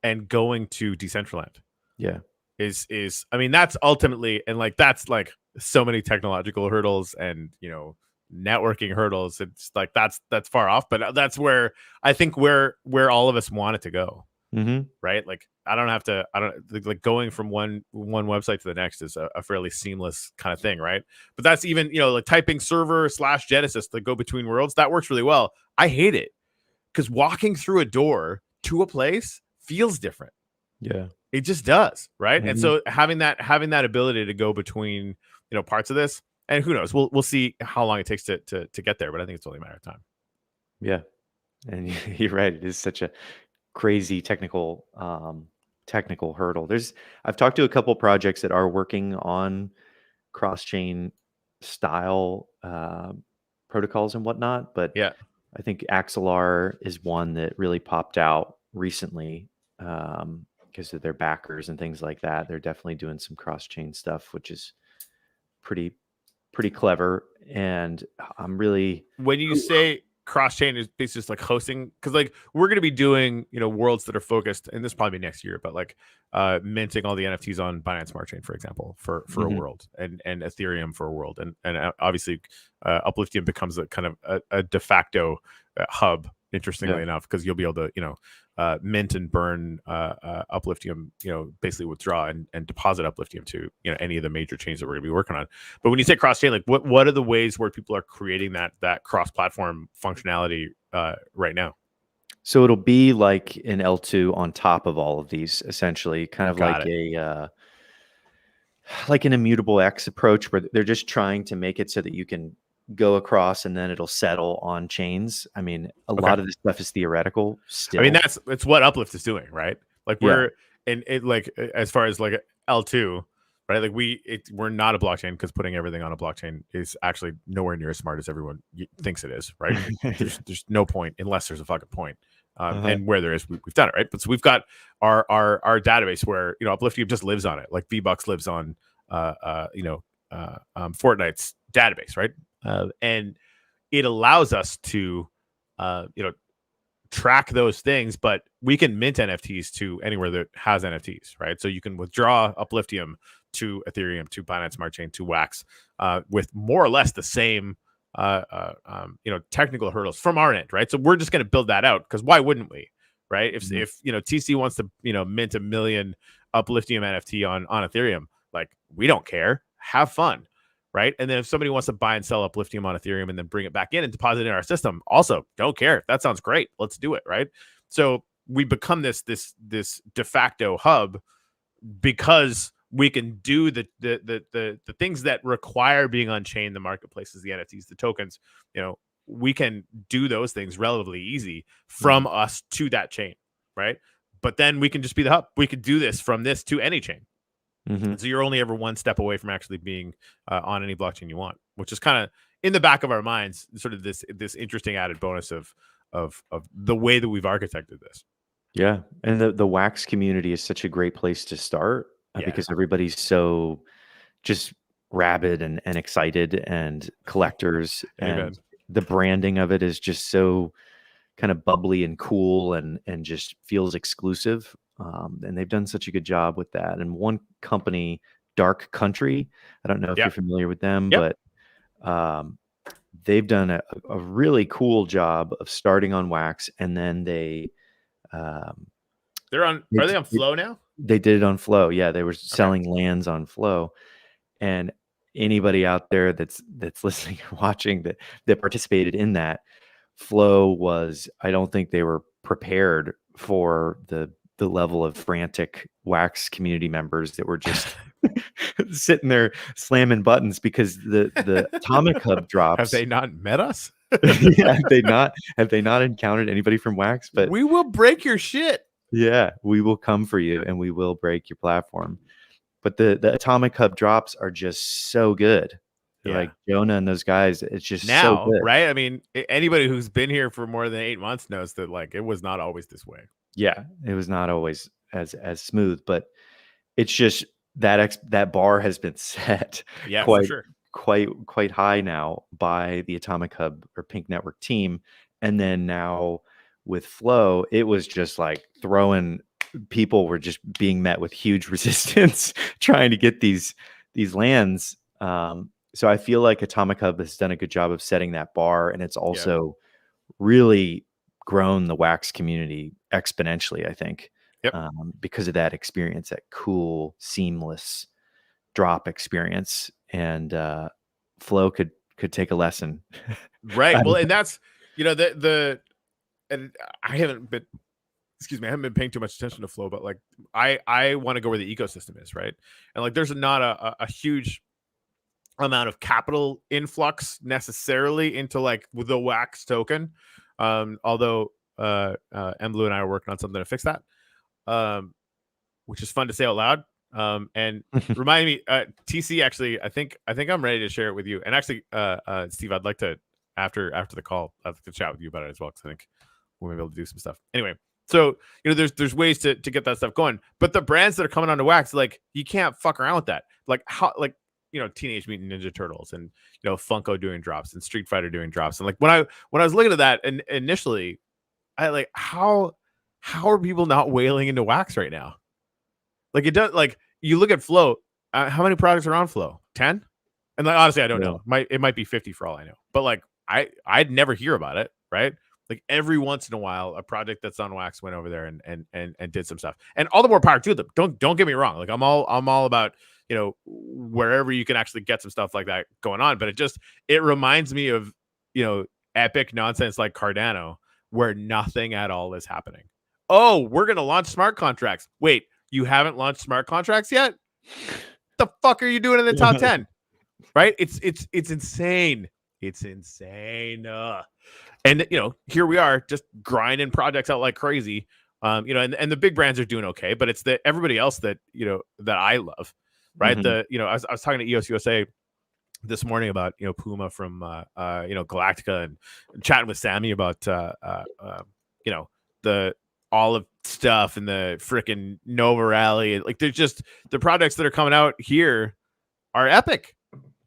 and going to Decentraland.
Yeah.
Is I mean, that's ultimately, and like that's like so many technological hurdles and networking hurdles. It's like that's far off, but that's where I think where all of us want it to go.
Mm-hmm.
Right? Like I don't like going from one website to the next is a fairly seamless kind of thing, right? But that's even like typing server/Genesis to go between worlds, that works really well. I hate it because walking through a door to a place feels different.
Yeah,
it just does, right?
Mm-hmm.
And so having that ability to go between parts of this, and who knows, we'll see how long it takes to get there, but I think it's only a matter of time.
Yeah, and you're right. It is such a crazy technical hurdle. I've talked to a couple projects that are working on cross-chain style protocols and whatnot, but
yeah,
I think Axelar is one that really popped out recently because of their backers and things like that. They're definitely doing some cross-chain stuff, which is pretty clever. And I'm really,
when you say cross-chain, is just like hosting, because like we're going to be doing worlds that are focused, and this probably be next year, but like minting all the NFTs on Binance Smart Chain, for example, for a world, and Ethereum for a world, and obviously Upliftium becomes a kind of a de facto hub, interestingly enough, because you'll be able to mint and burn Upliftium, basically withdraw and deposit Upliftium to any of the major chains that we're going to be working on. But when you say cross chain, like what are the ways where people are creating that cross platform functionality right now?
So it'll be like an L2 on top of all of these, essentially, kind of like an immutable X approach, where they're just trying to make it so that you can go across and then it'll settle on chains. I mean, a lot of this stuff is theoretical still.
I mean, it's what Uplift is doing, right? Like we're and it, like as far as like L2, right? Like we're not a blockchain, because putting everything on a blockchain is actually nowhere near as smart as everyone thinks it is, right? There's no point unless there's a fucking point. And where there is, we've done it, right? But so we've got our database where Upliftium just lives on it, like V-Bucks lives on Fortnite's database, right? And it allows us to track those things, but we can mint NFTs to anywhere that has NFTs, right? So you can withdraw Upliftium to Ethereum, to Binance Smart Chain, to Wax with more or less the same technical hurdles from our end, right? So we're just going to build that out because why wouldn't we, right? If TC wants to mint 1 million uplifting NFT on Ethereum, like we don't care, have fun, right? And then if somebody wants to buy and sell uplifting on Ethereum and then bring it back in and deposit it in our system, also don't care. That sounds great. Let's do it, right? So we become this de facto hub because we can do the things that require being on chain, the marketplaces, the NFTs, the tokens. We can do those things relatively easy from us to that chain, right? But then we can just be the hub. We could do this from this to any chain. So you're only ever one step away from actually being on any blockchain you want, which is kind of in the back of our minds, sort of this interesting added bonus of the way that we've architected this.
Yeah, and the Wax community is such a great place to start because everybody's so just rabid and excited and collectors, and the branding of it is just so kind of bubbly and cool and just feels exclusive. And they've done such a good job with that. And one company, Dark Country, I don't know if you're familiar with them, but they've done a really cool job of starting on Wax, and then they're on.
Are they on Flow now?
They did it on Flow. Yeah, they were selling lands on Flow, and anybody out there that's listening or watching that participated in that, Flow was, I don't think they were prepared for the level of frantic Wax community members that were just sitting there slamming buttons because the Atomic Hub drops.
Have they not met us?
Have they not encountered anybody from Wax? But
we will break your shit.
Yeah, we will come for you and we will break your platform. But the Atomic Hub drops are just so good. Like Jonah and those guys, it's just
now,
so good.
Right? I mean, anybody who's been here for more than 8 months knows that like it was not always this way.
Yeah, it was not always as smooth, but it's just that bar has been set quite high now by the Atomic Hub or Pink Network team. And then now with Flow, it was just like people were just being met with huge resistance trying to get these lands. So I feel like Atomic Hub has done a good job of setting that bar, and it's also really grown the Wax community exponentially, I think, because of that experience, that cool, seamless drop experience. And Flow could take a lesson.
Right. Well, and that's, and I haven't been paying too much attention to Flow, but like I want to go where the ecosystem is, right? And like there's not a huge amount of capital influx necessarily into like the Wax token. Although Emblue and I are working on something to fix that, which is fun to say out loud. And remind me, TC, actually, I think I'm ready to share it with you. And actually, Steve, I'd like to after the call, I'd like to chat with you about it as well, because I think we'll be able to do some stuff. Anyway, so there's ways to get that stuff going. But the brands that are coming onto Wax, like you can't fuck around with that. Like how Teenage Mutant Ninja Turtles and Funko doing drops and Street Fighter doing drops. And like when I was looking at that, and initially, I like how are people not whaling into Wax right now? Like it does. Like you look at Flow, how many products are on Flow? 10? And like honestly, I don't know. It might be 50 for all I know. But like I'd never hear about it, right? Like every once in a while, a project that's on Wax went over there and did some stuff. And all the more power to them. Don't get me wrong. Like I'm all about wherever you can actually get some stuff like that going on. But it reminds me of epic nonsense like Cardano, where nothing at all is happening. Oh, we're gonna launch smart contracts. Wait, you haven't launched smart contracts yet? The fuck are you doing in the top 10? Right? It's insane. It's insane. And here we are just grinding projects out like crazy. And the big brands are doing okay, but it's everybody else that that I love, right? Mm-hmm. I was talking to EOS USA this morning about Puma from Galactica, and chatting with Sammy about the Olive stuff and the freaking Nova Rally. Like they're just the projects that are coming out here are epic,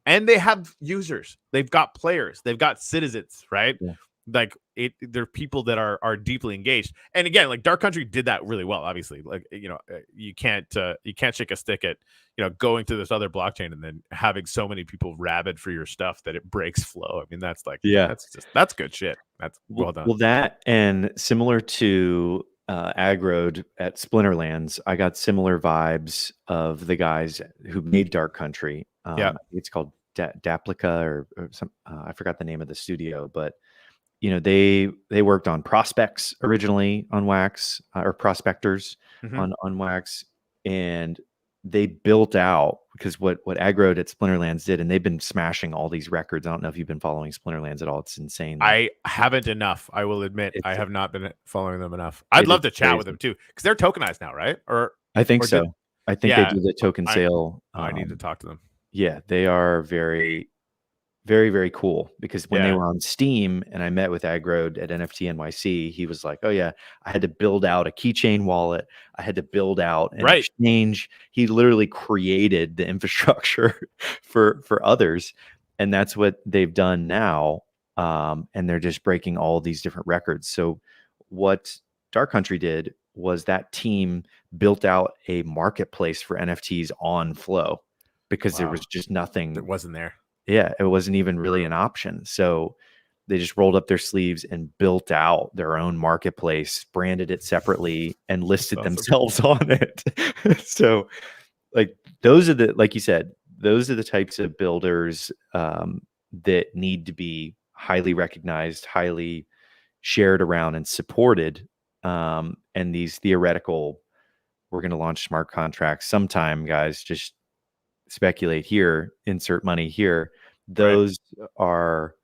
and they have users, they've got players, they've got citizens, right? Like there are people that are deeply engaged. And again, like Dark Country did that really well. Obviously, like you can't shake a stick at going to this other blockchain and then having so many people rabid for your stuff that it breaks flow. I mean, that's like that's good shit. That's well done.
Well, that and similar to Aggroed at Splinterlands, I got similar vibes of the guys who made Dark Country. It's called Daplica or some. I forgot the name of the studio, but they worked on prospects originally on Wax or prospectors on Wax, and they built out because what Aggroed at Splinterlands did, and they've been smashing all these records. I don't know if you've been following Splinterlands at all. It's insane.
I haven't enough. I will admit I have not been following them enough. I'd love to chat with them too because they're tokenized now, right?
I think so. I think they do the token sale.
I need to talk to them.
Yeah, they are very, very, very cool because when they were on Steam and I met with Aggroed at NFT NYC, he was like, oh yeah, I had to build out a keychain wallet. I had to build out an exchange. He literally created the infrastructure for others. And that's what they've done now. And they're just breaking all these different records. So what Dark Country did was that team built out a marketplace for NFTs on Flow because there was just nothing.
It wasn't there.
Yeah, it wasn't even really an option. So they just rolled up their sleeves and built out their own marketplace, branded it separately, and listed themselves on it. So, like like you said, those are the types of builders that need to be highly recognized, highly shared around, and supported. And these theoretical, we're going to launch smart contracts sometime, guys. Just speculate here, insert money here. Those are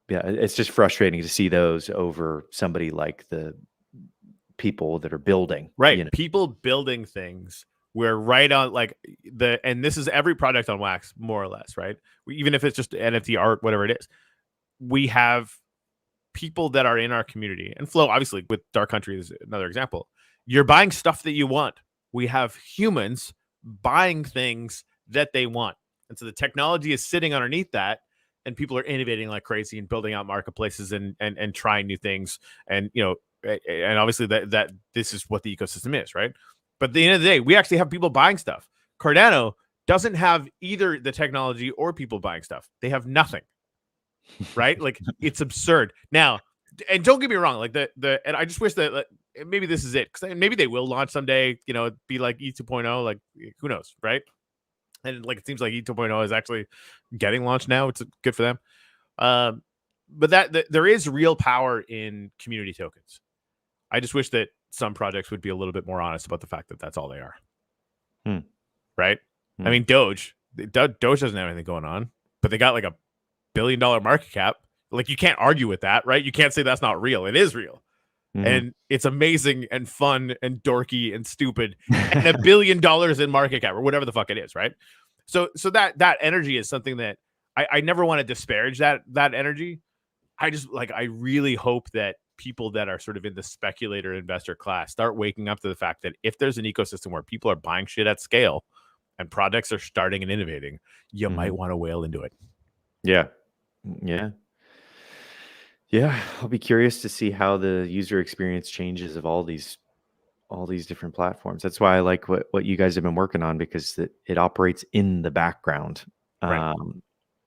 it's just frustrating to see those over somebody like the people that are building,
people building things. We're right on like and this is every project on Wax more or less, right? Even if it's just NFT art, whatever it is, we have people that are in our community. And Flow, obviously, with Dark Country is another example. You're buying stuff that you want. We have humans buying things that they want. And so the technology is sitting underneath that, and people are innovating like crazy and building out marketplaces and trying new things. And, and obviously that this is what the ecosystem is, right? But at the end of the day, we actually have people buying stuff. Cardano doesn't have either the technology or people buying stuff. They have nothing, right? Like it's absurd. Now, and don't get me wrong, like and I just wish that like, maybe this is it, because maybe they will launch someday, be like E2.0, like who knows, right? And like it seems like E2.0 is actually getting launched now. It's good for them. But that there is real power in community tokens. I just wish that some projects would be a little bit more honest about the fact that that's all they are. Right? I mean, Doge doesn't have anything going on, but they got like $1 billion market cap. Like you can't argue with that, right? You can't say that's not real. It is real. And it's amazing and fun and dorky and stupid and $1 billion in market cap or whatever the fuck it is, right? So that energy is something that I never want to disparage that energy. I really hope that people that are sort of in the speculator investor class start waking up to the fact that if there's an ecosystem where people are buying shit at scale and projects are starting and innovating, you might want to whale into it.
Yeah. I'll be curious to see how the user experience changes of all these different platforms. That's why I like what you guys have been working on, because it operates in the background.
Right.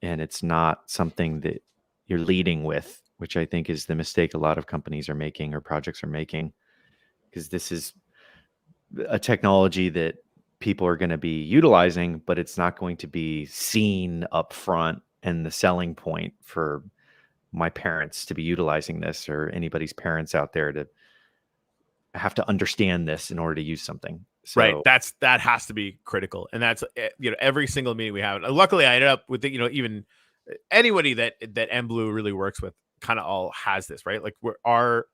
And it's not something that you're leading with, which I think is the mistake a lot of companies are making or projects are making, because this is a technology that people are going to be utilizing, but it's not going to be seen up front and the selling point for my parents to be utilizing this, or anybody's parents out there to have to understand this in order to use something. So,
right. That has to be critical. And that's, every single meeting we have. Luckily I ended up with even anybody that MBlue really works with kind of all has this, right? Like our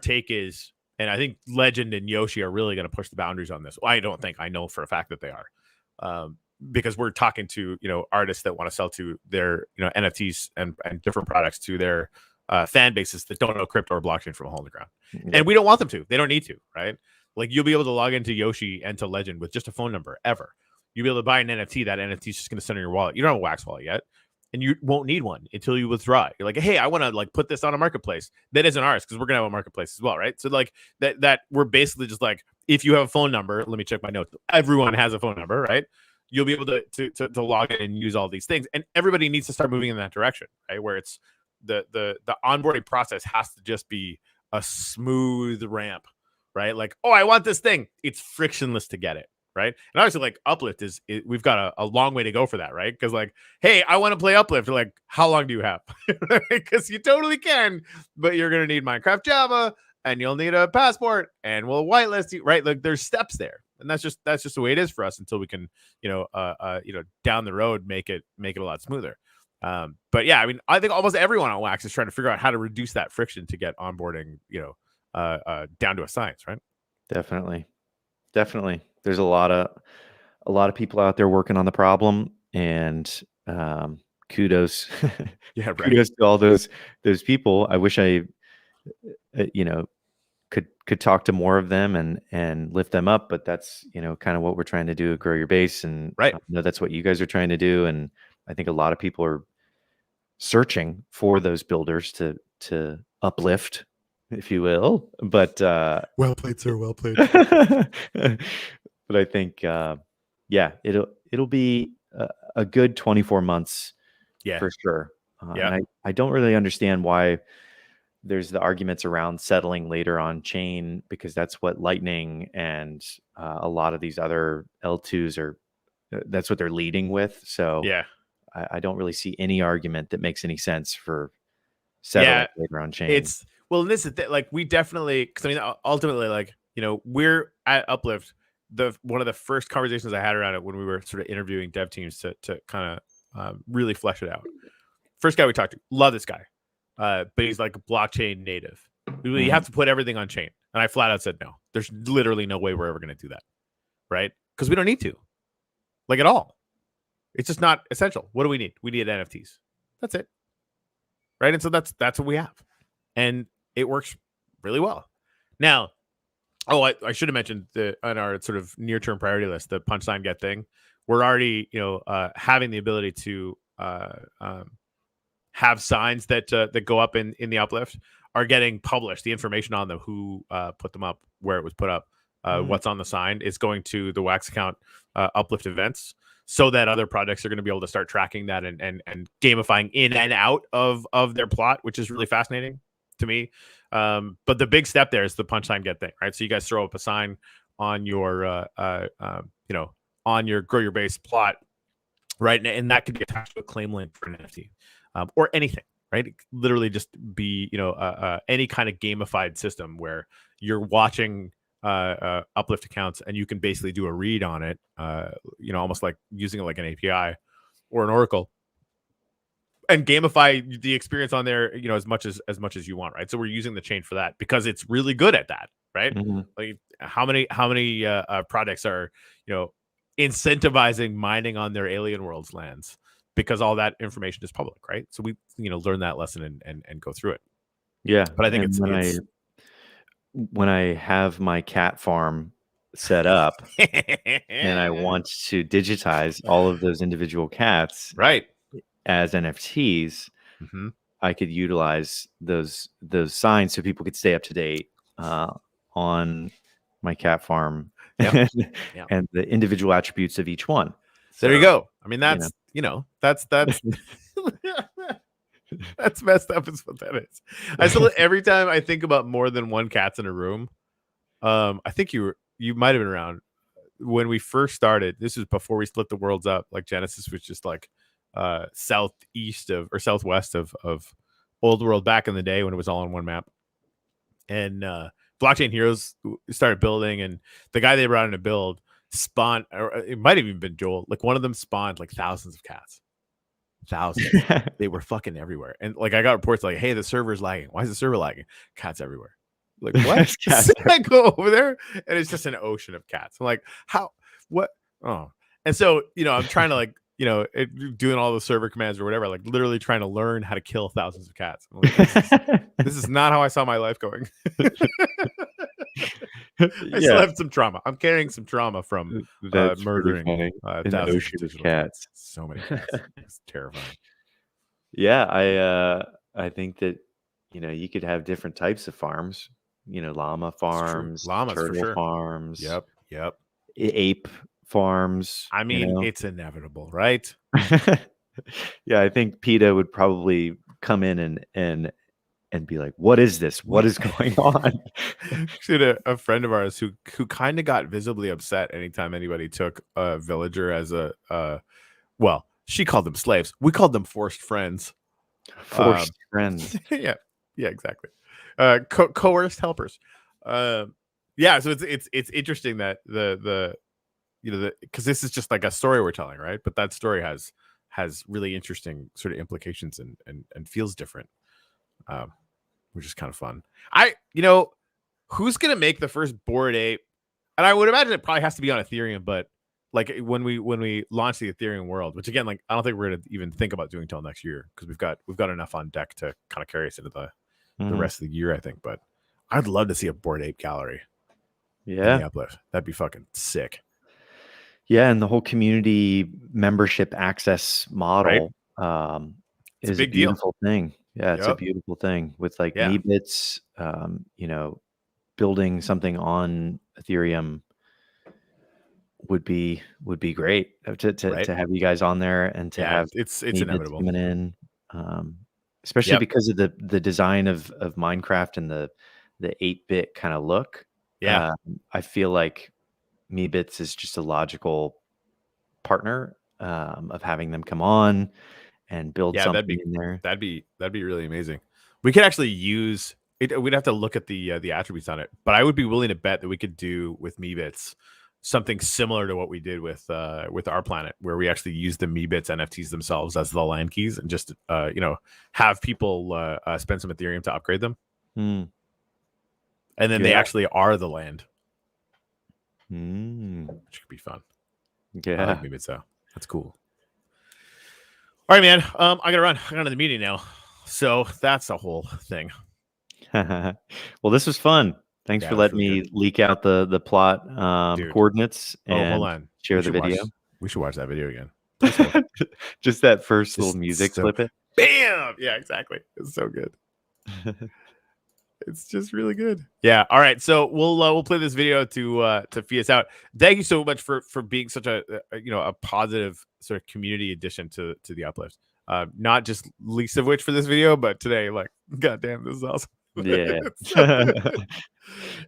take is, and I think Legend and Yoshi are really going to push the boundaries on this. Well, I know for a fact that they are. Because we're talking to artists that want to sell to their NFTs and different products to their fan bases that don't know crypto or blockchain from a hole in the ground. And we don't want them to. They don't need to, right? Like you'll be able to log into Yoshi and to Legend with just a phone number ever. You'll be able to buy an NFT. That NFT is just going to send in your wallet. You don't have a Wax wallet yet. and you won't need one until you withdraw it. You're like, hey, I want to like put this on a marketplace that isn't ours because we're gonna have a marketplace as well, right? So like that we're basically just like, if you have a phone number, let me check my notes. Everyone has a phone number, right? You'll be able to log in and use all these things, and everybody needs to start moving in that direction, right? Where it's the onboarding process has to just be a smooth ramp, right? Like, oh, I want this thing. It's frictionless to get it, right? And obviously, like Uplift we've got a long way to go for that, right? Because like, hey, I want to play Uplift. You're like, how long do you have? Because you totally can, but you're gonna need Minecraft Java, and you'll need a passport, and we'll whitelist you, right? Like, there's steps there, and that's just the way it is for us until we can, down the road make it a lot smoother. But yeah, I mean, I think almost everyone on Wax is trying to figure out how to reduce that friction to get onboarding, down to a science, right?
Definitely. There's a lot of people out there working on the problem, and kudos,
Yeah, right.
kudos to all those people. I wish I, could talk to more of them and lift them up, but that's kind of what we're trying to do at Grow Your Base, and
right.
I know that's what you guys are trying to do, and I think a lot of people are searching for those builders to uplift, if you will. But
well played, sir. Well played.
But I think it'll be a good 24 months, for sure. And I don't really understand why there's the arguments around settling later on chain, because that's what Lightning and a lot of these other L2s are. That's what they're leading with. So I don't really see any argument that makes any sense for settling later on chain.
This is like, we definitely, because I mean, ultimately, like, we're at Uplift. One of the first conversations I had around it when we were sort of interviewing dev teams to kind of really flesh it out. First guy we talked to, love this guy, but he's like a blockchain native. You have to put everything on chain, and I flat out said no. There's literally no way we're ever going to do that, right? Because we don't need to, like, at all. It's just not essential. What do we need? We need NFTs. That's it, right? And so that's what we have, and it works really well. Now, I should have mentioned on our sort of near-term priority list, the punch sign get thing. We're already, having the ability to have signs that go up in the Uplift are getting published. The information on them, who put them up, where it was put up, what's on the sign, is going to the Wax account Uplift events, so that other projects are going to be able to start tracking that and gamifying in and out of their plot, which is really fascinating to me. But the big step there is the punch sign get thing, right? So you guys throw up a sign on your on your Grow Your Base plot, right? And that could be attached to a claim link for an NFT, or anything, right? It could literally just be any kind of gamified system where you're watching Uplift accounts, and you can basically do a read on it, almost like using it like an API or an Oracle, and gamify the experience on there, as much as you want, right? So we're using the chain for that because it's really good at that, right? Like, how many products are incentivizing mining on their Alien Worlds lands, because all that information is public, right? So we learn that lesson and go through it.
Yeah,
but I think it's
when I have my cat farm set up and I want to digitize all of those individual cats,
right,
as NFTs, I could utilize those signs so people could stay up to date on my cat farm and the individual attributes of each one.
So, there you go. I mean, that's that's that's messed up, is what that is. I still, every time I think about more than one cats in a room, I think you might have been around when we first started. This was before we split the worlds up. Like, Genesis was just like southwest of Old World back in the day when it was all on one map. And Blockchain Heroes started building, and the guy they brought in to build spawned, or it might have even been Joel. Like, one of them spawned like thousands of cats. Thousands. They were fucking everywhere. And like, I got reports like, hey, the server's lagging. Why is the server lagging? Cats everywhere. Like, what? I go over there and it's just an ocean of cats. I'm like, how? What? Oh. And so, I'm trying to like, doing all the server commands or whatever, like literally trying to learn how to kill thousands of cats. I'm like, this is not how I saw my life going. I still have some trauma. I'm carrying some trauma from murdering
an ocean of cats.
So many cats. It's terrifying.
Yeah, I think that you could have different types of farms. Llama farms,
Llamas for
turtle
sure.
farms,
Yep.
ape farms.
I mean, it's inevitable, right?
Yeah, I think PETA would probably come in and be like, "What is this? What is going on?"
Actually, a friend of ours who kind of got visibly upset anytime anybody took a villager as a well, she called them slaves. We called them forced friends.
Forced friends.
Yeah, exactly. Coerced helpers. Yeah, so it's interesting that the because this is just like a story we're telling, right? But that story has really interesting sort of implications and feels different, which is kind of fun. Who's gonna make the first Bored Ape? And I would imagine it probably has to be on Ethereum, but like when we launch the Ethereum world, which again, like I don't think we're gonna even think about doing till next year because we've got enough on deck to kind of carry us into the rest of the year, I think. But I'd love to see a Bored Ape gallery in the Uplift. That'd be fucking sick.
Yeah, and the whole community membership access model is a beautiful thing. Yeah, it's a beautiful thing with like Meebits, building something on Ethereum would be great to have you guys on there and to have
it's
Meebits
inevitable
coming in, especially because of the design of Minecraft and the 8-bit kind of look. I feel like Meebits is just a logical partner of having them come on and build something in there.
That'd be really amazing. We could actually use it. We'd have to look at the attributes on it, but I would be willing to bet that we could do with Meebits something similar to what we did with our planet, where we actually use the Meebits NFTs themselves as the land keys and just have people spend some Ethereum to upgrade them, and then they actually are the land, which could be fun. I like Meebits though. That's cool. All right, man. I gotta run. I got to the meeting now, so that's the whole thing.
Well, this was fun. Thanks for letting me leak out the plot coordinates and
hold on.
Share the video.
We should watch that video again.
Just that first little music snippet.
Bam! Yeah, exactly. It's so good. It's just really good. Yeah. All right. So we'll play this video to fee us out. Thank you so much for being such a positive sort of community addition to the Uplift. Not just least of which for this video, but today, like, goddamn, this is awesome.
Yeah.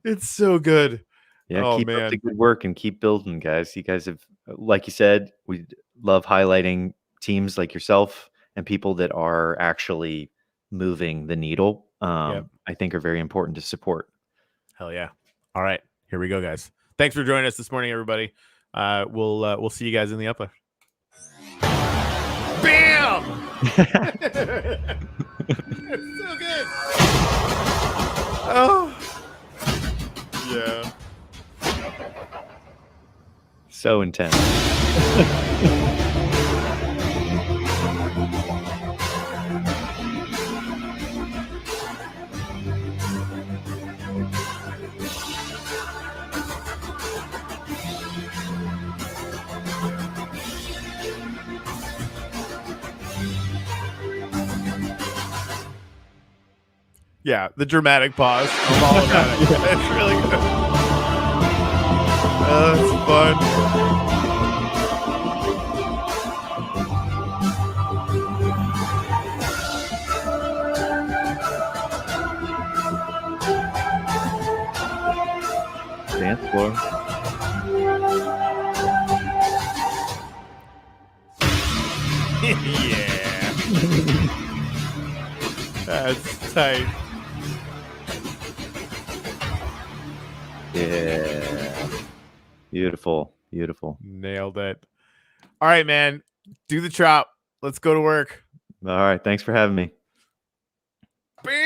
It's so good.
Yeah, keep up the good work and keep building, guys. You guys have, like you said, we love highlighting teams like yourself and people that are actually moving the needle. I think are very important to support.
Hell yeah. All right, here we go, guys. Thanks for joining us this morning, everybody. We'll see you guys in the Uplift. Bam! It's so good. Oh, yeah.
So intense.
Yeah, the dramatic pause. I'm all about it. It's really good. Oh, it's fun.
Dance floor.
Yeah. That's tight.
Yeah. Beautiful. Beautiful.
Nailed it. All right, man. Do the chop. Let's go to work.
All right. Thanks for having me.
Bam!